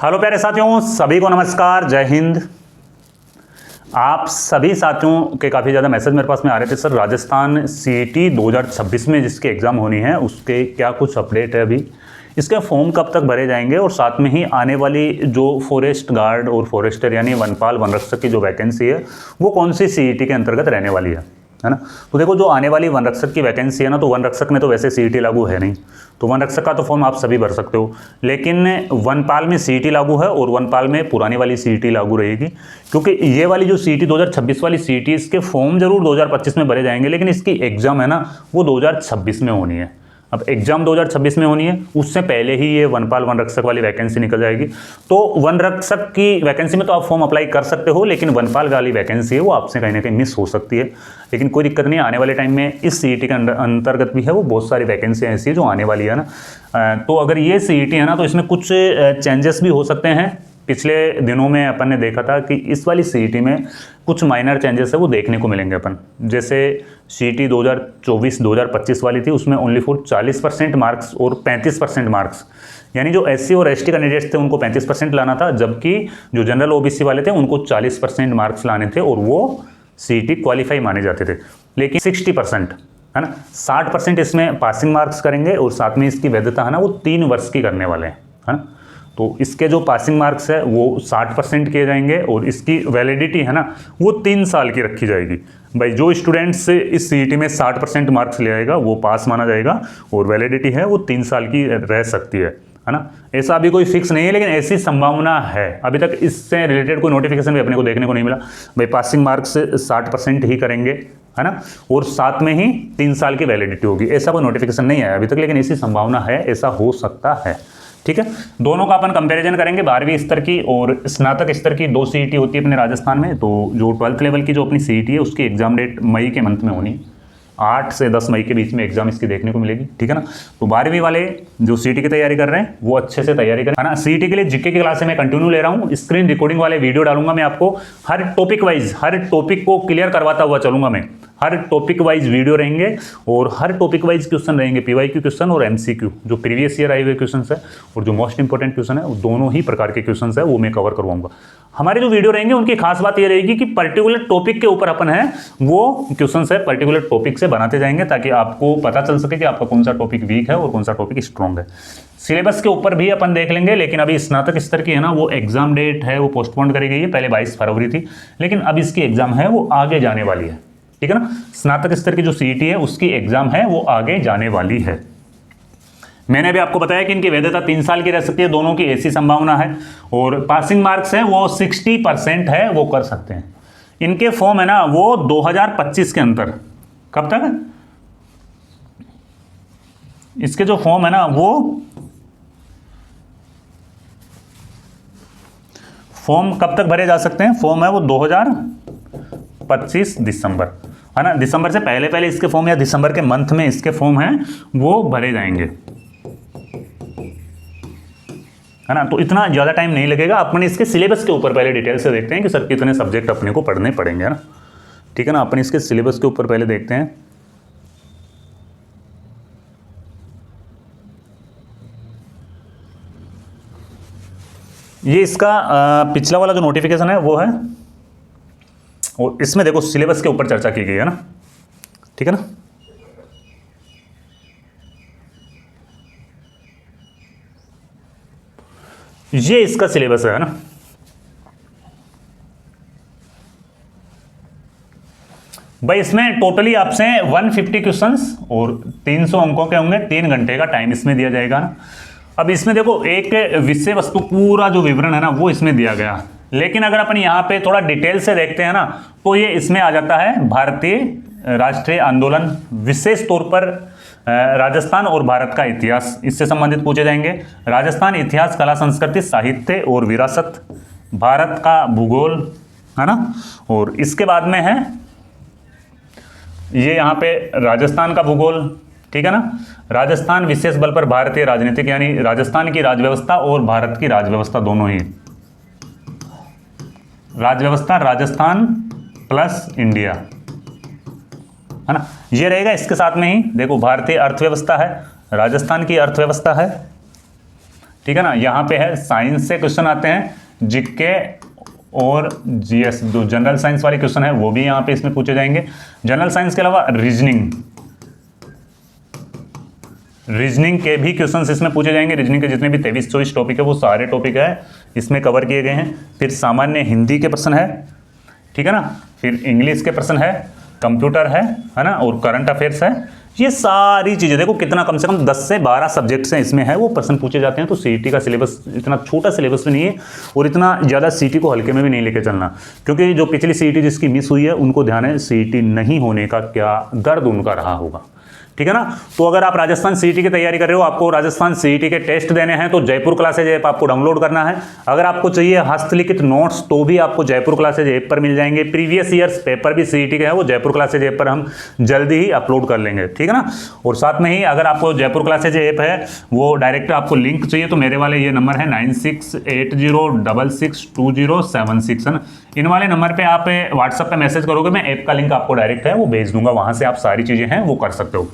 Hello प्यारे साथियों, सभी को नमस्कार, जय हिंद। आप सभी साथियों के काफ़ी ज़्यादा मैसेज मेरे पास में आ रहे थे, सर राजस्थान सीईटी 2026 में जिसकी एग्ज़ाम होनी है उसके क्या कुछ अपडेट है अभी, इसके फॉर्म कब तक भरे जाएंगे और साथ में ही आने वाली जो फॉरेस्ट गार्ड और फॉरेस्टर यानी वनपाल वन रक्षक की जो वैकेंसी है वो कौन सी सीईटी के अंतर्गत रहने वाली है ना। तो देखो, जो आने वाली वन रक्षक की वैकेंसी है ना, तो वन रक्षक में तो वैसे सीईटी लागू है नहीं, तो वन रक्षक का तो फॉर्म आप सभी भर सकते हो, लेकिन वनपाल में सीईटी लागू है और वनपाल में पुरानी वाली सीईटी लागू रहेगी, क्योंकि ये वाली जो सीईटी 2026 वाली सीईटी, इसके फॉर्म जरूर 2025 में भरे जाएंगे, लेकिन इसकी एग्जाम है ना वो 2026 में होनी है। अब एग्जाम 2026 में होनी है, उससे पहले ही ये वनपाल वन रक्षक वाली वैकेंसी निकल जाएगी। तो वन रक्षक की वैकेंसी में तो आप फॉर्म अप्लाई कर सकते हो, लेकिन वनपाल वाली वैकेंसी है वो आपसे कहीं ना कहीं मिस हो सकती है। लेकिन कोई दिक्कत नहीं, आने वाले टाइम में इस सीईटी के अंतर्गत भी है वो बहुत सारी वैकेंसी ऐसी है जो आने वाली है ना। तो अगर ये सीईटी है ना, तो इसमें कुछ चेंजेस भी हो सकते हैं। पिछले दिनों में अपन ने देखा था कि इस वाली सीईटी में कुछ माइनर चेंजेस है वो देखने को मिलेंगे अपन। जैसे सीईटी 2024-2025 वाली थी, उसमें ओनली फॉर 40% मार्क्स और 35% मार्क्स, यानी जो एससी और एसटी कैंडिडेट्स थे उनको 35% लाना था, जबकि जो जनरल ओबीसी वाले थे उनको 40% मार्क्स लाने थे और वो सीईटी क्वालिफाई माने जाते थे। लेकिन 60% है ना, 60% इसमें पासिंग मार्क्स करेंगे और साथ में इसकी वैधता है ना वो 3 वर्ष की करने वाले हैं, है ना। तो इसके जो पासिंग मार्क्स है वो 60% किए जाएंगे और इसकी वैलिडिटी है ना वो 3 साल की रखी जाएगी। भाई जो स्टूडेंट्स इस सीईटी में 60% मार्क्स ले आएगा वो पास माना जाएगा और वैलिडिटी है वो 3 साल की रह सकती है ना। ऐसा अभी कोई फिक्स नहीं है, लेकिन ऐसी संभावना है। अभी तक इससे रिलेटेड कोई नोटिफिकेशन भी अपने को देखने को नहीं मिला। भाई पासिंग मार्क्स 60% ही करेंगे, है ना, और साथ में ही 3 साल की वैलिडिटी होगी, ऐसा कोई नोटिफिकेशन नहीं आया अभी तक, लेकिन ऐसी संभावना है, ऐसा हो सकता है। ठीक है, दोनों का अपन कंपैरिजन करेंगे। 12वीं स्तर की और स्नातक स्तर की 2 सीईटी होती है अपने राजस्थान में। तो जो 12th लेवल की जो अपनी सीईटी है उसकी एग्जाम डेट मई के मंथ में होनी, 8 से 10 मई के बीच में एग्जाम इसकी देखने को मिलेगी। ठीक है ना। तो 12वीं वाले जो सीईटी की तैयारी कर रहे हैं वो अच्छे से तैयारी करें, है ना। सीईटी के लिए जीके की क्लासे मैं कंटिन्यू ले रहा हूँ, स्क्रीन रिकॉर्डिंग वाले वीडियो डालूंगा मैं आपको, हर टॉपिक वाइज, हर टॉपिक को क्लियर करवाता हुआ चलूंगा मैं। हर टॉपिक वाइज वीडियो रहेंगे और हर टॉपिक वाइज क्वेश्चन रहेंगे, पीवाईक्यू क्वेश्चन और एमसीक्यू, जो प्रीवियस ईयर आए हुए क्वेश्चन है और जो मोस्ट इंपॉर्टेंट क्वेश्चन है, दोनों ही प्रकार के क्वेश्चन है वो मैं कवर करवाऊंगा। हमारे जो वीडियो रहेंगे उनकी खास बात ये रहेगी कि पर्टिकुलर टॉपिक के ऊपर अपन है वो क्वेश्चन है पर्टिकुलर टॉपिक से बनाते जाएंगे, ताकि आपको पता चल सके कि आपका कौन सा टॉपिक वीक है और कौन सा टॉपिक स्ट्रॉन्ग है। सिलेबस के ऊपर भी अपन देख लेंगे, लेकिन अभी स्नातक स्तर की है ना वो एग्जाम डेट है वो पोस्टपोन करी गई है। पहले 22 फरवरी थी, लेकिन अब इसकी एग्जाम है वो आगे जाने वाली है। ठीक है ना, स्नातक स्तर की जो सीईटी है उसकी एग्जाम है वो आगे जाने वाली है। मैंने भी आपको बताया कि इनकी वैधता 3 साल की रह सकती है, दोनों की ऐसी संभावना है, और पासिंग मार्क्स है वो 60% है, वो कर सकते हैं। इनके फॉर्म है ना वो 2025 के अंदर, कब तक इसके जो फॉर्म है ना वो फॉर्म कब तक भरे जा सकते हैं, फॉर्म है वो 2025 दिसंबर, है ना। दिसंबर से पहले पहले इसके फॉर्म या दिसंबर के मंथ में इसके फॉर्म हैं वो भरे जाएंगे, है ना। तो इतना ज़्यादा टाइम नहीं लगेगा। अपन इसके सिलेबस के ऊपर पहले डिटेल से देखते हैं कि सर कितने सब्जेक्ट अपने को पढ़ने पड़ेंगे, है ना। ठीक है ना, अपन इसके सिलेबस के ऊपर पहले देखते हैं। ये इसका पिछला वाला जो नोटिफिकेशन है वो है, और इसमें देखो सिलेबस के ऊपर चर्चा की गई है ना। ठीक है ना, ये इसका सिलेबस है ना। भाई इसमें टोटली आपसे 150 क्वेश्चंस और 300 अंकों के होंगे, 3 घंटे का टाइम इसमें दिया जाएगा ना। अब इसमें देखो एक विषय वस्तु पूरा जो विवरण है ना वो इसमें दिया गया, लेकिन अगर अपन यहाँ पे थोड़ा डिटेल से देखते हैं ना तो ये इसमें आ जाता है भारतीय राष्ट्रीय आंदोलन, विशेष तौर पर राजस्थान और भारत का इतिहास, इससे संबंधित पूछे जाएंगे। राजस्थान इतिहास, कला, संस्कृति, साहित्य और विरासत, भारत का भूगोल, है ना। और इसके बाद में है ये यहाँ पे राजस्थान का भूगोल, ठीक है ना। राजस्थान विशेष बल पर भारतीय राजनीतिक, यानी राजस्थान की राजव्यवस्था और भारत की राजव्यवस्था दोनों ही, राजव्यवस्था राजस्थान प्लस इंडिया, है ना, ये रहेगा। इसके साथ में ही देखो भारतीय अर्थव्यवस्था है, राजस्थान की अर्थव्यवस्था है, ठीक है ना। यहाँ पे है साइंस से क्वेश्चन आते हैं, जीके और जीएस, जो जनरल साइंस वाले क्वेश्चन है वो भी यहाँ पे इसमें पूछे जाएंगे। जनरल साइंस के अलावा रीजनिंग के भी क्वेश्चंस इसमें पूछे जाएंगे। रीजनिंग के जितने भी 23-24 टॉपिक है वो सारे टॉपिक है इसमें कवर किए गए हैं। फिर सामान्य हिंदी के प्रश्न है, ठीक है ना, फिर इंग्लिश के प्रश्न है, कंप्यूटर है ना, और करंट अफेयर्स है। ये सारी चीज़ें देखो कितना, कम से कम 10 से 12 सब्जेक्ट्स हैं इसमें है वो प्रश्न पूछे जाते हैं। तो सीईटी का सिलेबस इतना छोटा सिलेबस भी नहीं है और इतना ज़्यादा सीईटी को हल्के में भी नहीं लेके चलना, क्योंकि जो पिछली सीईटी जिसकी मिस हुई है उनको ध्यान है सीईटी नहीं होने का क्या दर्द उनका रहा होगा, ठीक है ना। तो अगर आप राजस्थान सीईटी की तैयारी कर रहे हो, आपको राजस्थान सीईटी के टेस्ट देने हैं, तो जयपुर क्लासेज ऐप आपको डाउनलोड करना है। अगर आपको चाहिए हस्तलिखित नोट्स तो भी आपको जयपुर क्लासेज ऐप पर मिल जाएंगे। प्रीवियस ईयर्स पेपर भी सीईटी के हैं वो जयपुर क्लासेज ऐप पर हम जल्दी ही अपलोड कर लेंगे, ठीक है ना। और साथ में ही अगर आपको जयपुर क्लासेज ऐप है वो डायरेक्ट आपको लिंक चाहिए तो मेरे वाले ये नंबर है 9680662076 है ना, इन वाले नंबर पे आप व्हाट्सएप पे मैसेज करोगे, मैं ऐप का लिंक आपको डायरेक्ट है वो भेज दूंगा, वहां से आप सारी चीजें हैं वो कर सकते हो,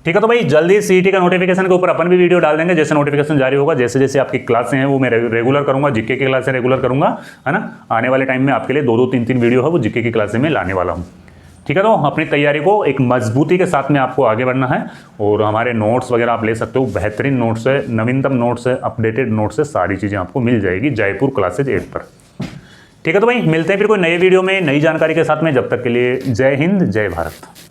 ठीक है। तो भाई जल्दी सीईटी का नोटिफिकेशन के ऊपर अपन भी वीडियो डाल देंगे, जैसे नोटिफिकेशन जारी होगा, जैसे जैसे आपकी क्लासें हैं वो मैं रेगुलर करूंगा, जीके की क्लासें रेगुलर करूंगा, है ना। आने वाले टाइम में आपके लिए 2-2, 3-3 वीडियो है वो जीके की क्लासें में लाने वाला हूँ, ठीक है। तो अपनी तैयारी को एक मजबूती के साथ में आपको आगे बढ़ना है और हमारे नोट्स वगैरह आप ले सकते हो, बेहतरीन नोट्स है, नवीनतम नोट्स है, अपडेटेड नोट्स है, सारी चीज़ें आपको मिल जाएगी जयपुर क्लासेज ऐप पर, ठीक है। तो भाई मिलते हैं फिर कोई नए वीडियो में नई जानकारी के साथ में, जब तक के लिए जय हिंद जय भारत।